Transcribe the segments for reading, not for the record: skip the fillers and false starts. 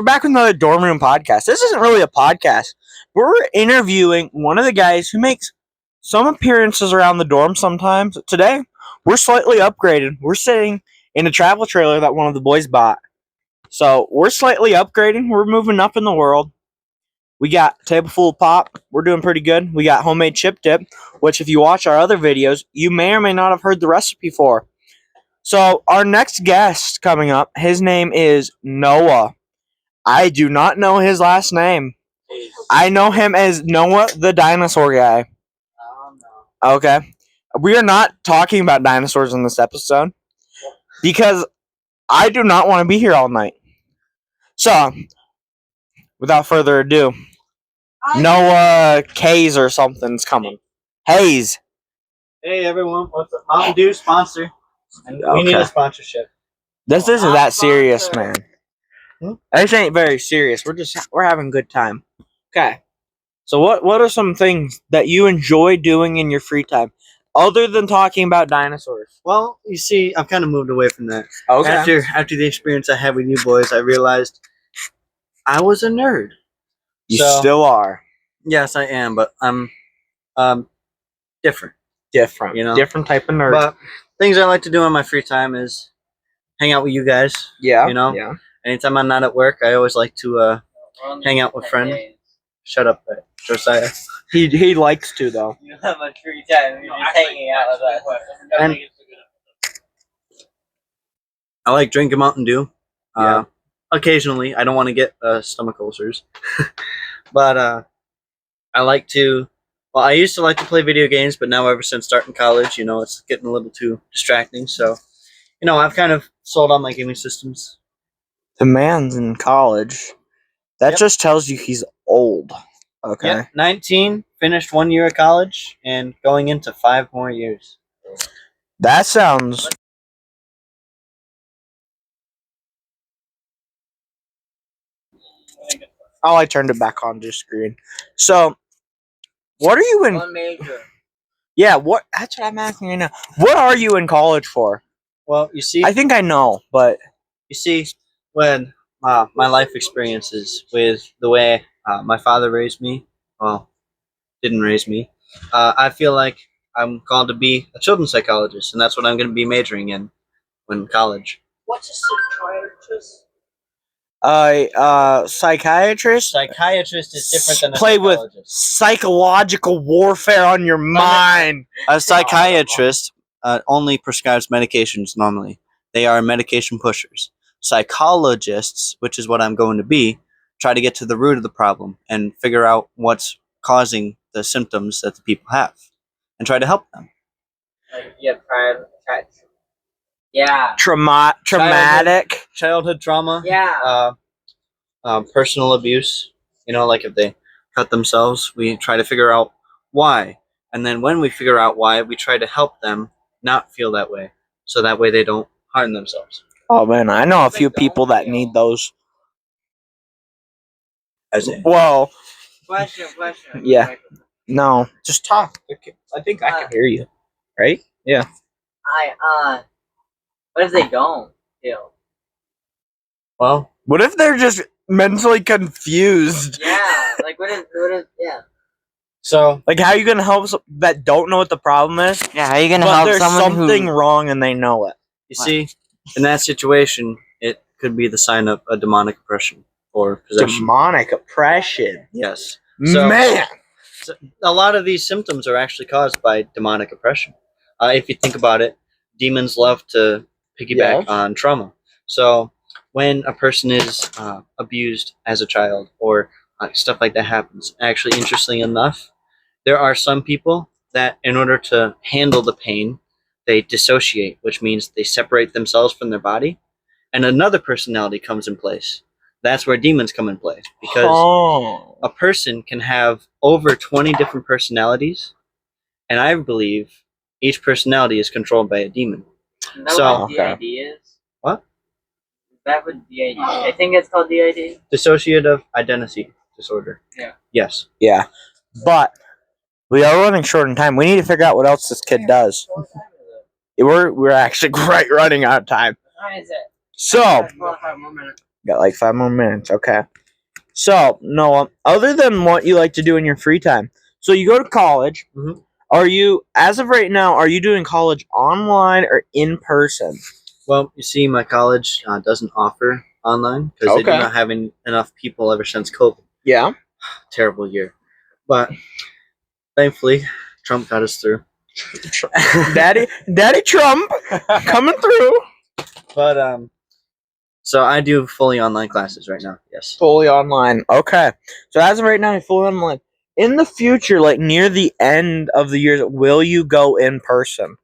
We're back with another dorm room podcast. This isn't really a podcast. We're interviewing one of the guys who makes some appearances around the dorm sometimes. Today, we're slightly upgraded. We're sitting in a travel trailer that one of the boys bought. So, we're slightly upgrading. We're moving up in the world. We got a table full of pop. We're doing pretty good. We got homemade chip dip, which if you watch our other videos, you may or may not have heard the recipe for. So, our next guest coming up, his name is Noah. I do not know his last name. I know him as Noah the dinosaur guy. Okay. We are not talking about dinosaurs in this episode because I do not want to be here all night. So, without further ado, Noah Kays or something's coming. Hayes. Hey everyone, what's up? Mountain Dew sponsor. And we need a sponsorship. This isn't that serious, man. This ain't very serious. We're having a good time. Okay. So what are some things that you enjoy doing in your free time other than talking about dinosaurs? Well, you see, I've kind of moved away from that. Okay. After the experience I had with you boys, I realized I was a nerd. You still are. Yes, I am, but I'm different. Different. You know? Different type of nerd. But things I like to do in my free time is hang out with you guys. Yeah. You know? Yeah. Anytime I'm not at work, I always like to hang out with friends. Shut up, Josiah. He likes to though. You don't have much free time. You're just hanging out with us. And I like drinking Mountain Dew. Yeah. Occasionally, I don't want to get stomach ulcers, but I like to. Well, I used to like to play video games, but now ever since starting college, it's getting a little too distracting. So, I've kind of sold on my gaming systems. The man's in college. That just tells you he's old. Okay. Yep, 19, finished 1 year of college, and going into 5 more years. That sounds. Oh, I turned it back on to screen. So, what are you in? One major. Yeah, what? That's what I'm asking right now. What are you in college for? Well, you see, I think I know, but when my life experiences with the way my father raised me, well, didn't raise me, I feel like I'm called to be a children's psychologist, and that's what I'm going to be majoring in when college. What's a psychiatrist? Psychiatrist. Psychiatrist is different than a Play with psychologist. psychological warfare on your mind. A psychiatrist only prescribes medications normally. They are medication pushers. Psychologists, which is what I'm going to be, try to get to the root of the problem and figure out what's causing the symptoms that the people have and try to help them. Traumatic. Childhood trauma. Yeah. Personal abuse. Like if they cut themselves, we try to figure out why. And then when we figure out why, we try to help them not feel that way. So that way they don't harm themselves. Oh man, I know a few people that need those. As in? Well, Question. Yeah. No, just talk. I think I can hear you. Right? Yeah. What if they don't feel? Well, What if they're just mentally confused? Yeah. Like what if yeah. so Like, how are you gonna help that don't know what the problem is? Yeah, how are you gonna But help there's someone something who? wrong and they know it. you see, in that situation, it could be the sign of a demonic oppression or possession. Demonic oppression. Yes. So- Man. So a lot of these symptoms are actually caused by demonic oppression. If you think about it, demons love to piggyback on trauma. So when a person is abused as a child or stuff like that happens, actually, interestingly enough, there are some people that in order to handle the pain, they dissociate, which means they separate themselves from their body, and another personality comes in place. That's where demons come in play, because a person can have over 20 different personalities, and I believe each personality is controlled by a demon. Is that So- what DID is? What? Is that what DID? I think it's called DID. Dissociative identity disorder. Yeah. Yes. Yeah. But we are running short on time. We need to figure out what else this kid does. What time is it? We're actually right running out of time. What time is it? So, 45 more minutes. Got like 5 more minutes. Okay. So, Noah, other than what you like to do in your free time, so you go to college. Mhm. Are you, as of right now, are you doing college online or in person? Well, you see, my college doesn't offer online because they do Okay. not have enough people ever since COVID. Yeah. Terrible year. But thankfully, Trump got us through. Daddy Trump coming through. But so I do fully online classes right now. Yes. Fully online. Okay. So as of right now, you're fully online. In the future, like near the end of the year, will you go in person?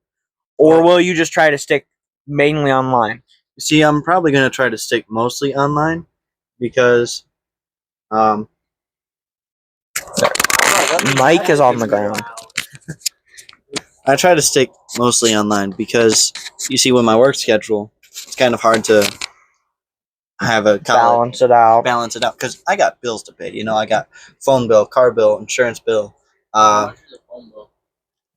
Or will you just try to stick mainly online? See, I'm probably going to try to stick mostly online because Mike is on the ground. I try to stick mostly online because you see, with my work schedule, it's kind of hard to have a Balance it out. balance it out because I got bills to pay. You know, I got phone bill, car bill, insurance bill. How much is a phone bill?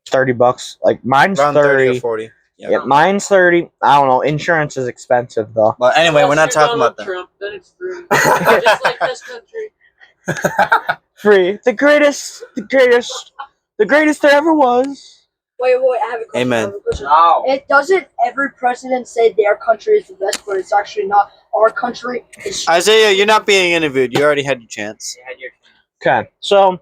$30. Like mine's Around 30. 30 or 40. Yeah, mine's 30. I don't know. Insurance is expensive though. But anyway, we're not Unless talking you're about that. Donald Trump, then it's free. Just like this country. Free. The greatest there ever was. Wait, I have a question. Amen. I have a question. No. It doesn't every president say their country is the best, but it's actually not. Our country is. Isaiah, you're not being interviewed. You already had your chance. You had your Okay. So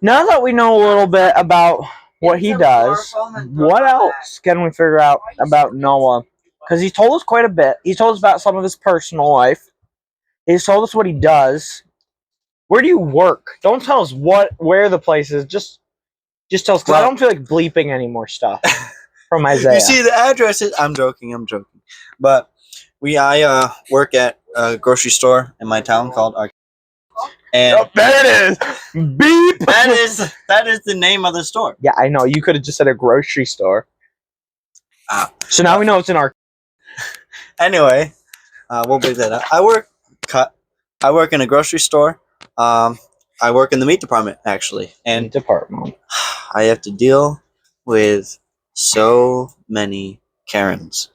now that we know a little bit about what he does, what else can we figure out about Noah? Because he told us quite a bit. He told us about some of his personal life. He's told us what he does. Where do you work? Don't tell us where the place is. Just tell us, because I don't feel like bleeping any more stuff from Isaiah. You see the addresses. I'm joking. But I work at a grocery store in my town called Arc. And Oh, there it is. Beep. that is the name of the store. Yeah, I know. You could have just said a grocery store. Ah. So now we know it's in our. Anyway, we'll leave that up. I work in a grocery store. I work in the meat department actually, and department. I have to deal with so many Karens.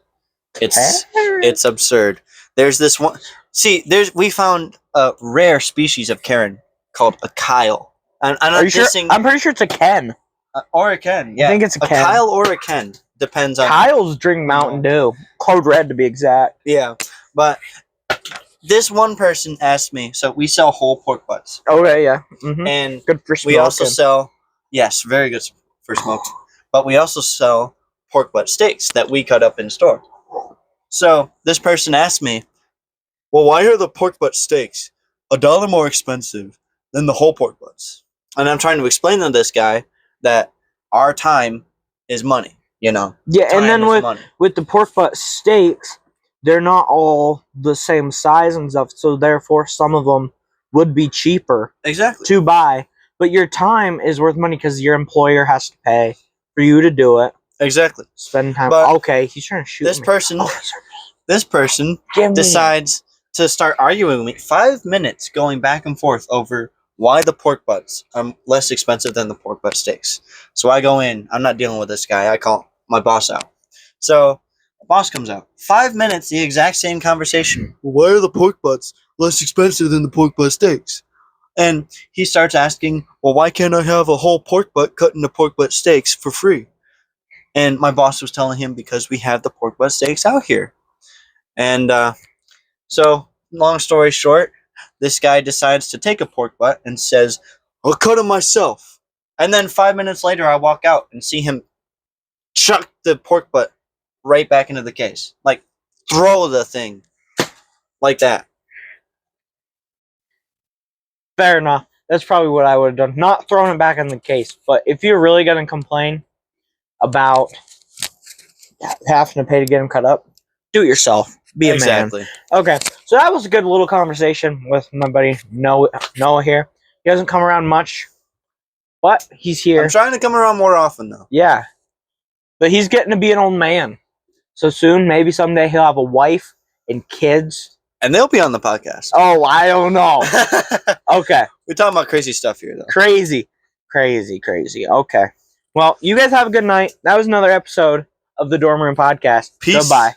It's absurd. There's this one. See, we found a rare species of Karen called a Kyle. I'm Are not you sure? dissing, I'm pretty sure it's a Ken. or a Ken. Yeah, I think it's a Ken. Kyle or a Ken depends on. Kyle's drink Mountain Dew, Code Red to be exact. Yeah, but this one person asked me. So we sell whole pork butts, Okay, yeah. Mm-hmm. and Good for smoking. we also sell. Yes, very good for smoke. But we also sell pork butt steaks that we cut up in store. So this person asked me, well, why are the pork butt steaks $1 more expensive than the whole pork butts? And I'm trying to explain to this guy that our time is money, you know. Yeah, and Time then is money. with the pork butt steaks, they're not all the same size and stuff, so therefore some of them would be cheaper Exactly. to buy. But your time is worth money because your employer has to pay for you to do it. Exactly. Spend time. But okay, he's trying to shoot This me. person Oh, these are- this person Give me- decides to start arguing with me. 5 minutes going back and forth over why the pork butts are less expensive than the pork butt steaks. So I go in. I'm not dealing with this guy. I call my boss out. So the boss comes out. 5 minutes, the exact same conversation. Why are the pork butts less expensive than the pork butt steaks? And he starts asking, well, why can't I have a whole pork butt cut into pork butt steaks for free? And my boss was telling him, because we have the pork butt steaks out here. And so, long story short, this guy decides to take a pork butt and says, I'll cut him myself. And then 5 minutes later, I walk out and see him chuck the pork butt right back into the case. Like, throw the thing. Like that. Fair enough. That's probably what I would have done. Not throwing it back in the case, but if you're really going to complain about having to pay to get them cut up, do it yourself. Be a man. Exactly. Okay, so that was a good little conversation with my buddy Noah here. He doesn't come around much, but he's here. I'm trying to come around more often, though. Yeah, but he's getting to be an old man. So soon, maybe someday he'll have a wife and kids. And they'll be on the podcast. Oh, I don't know. Okay, We're talking about crazy stuff here, though. crazy. Okay. Well, you guys have a good night. That was another episode of the Dorm Room Podcast. Peace. Goodbye.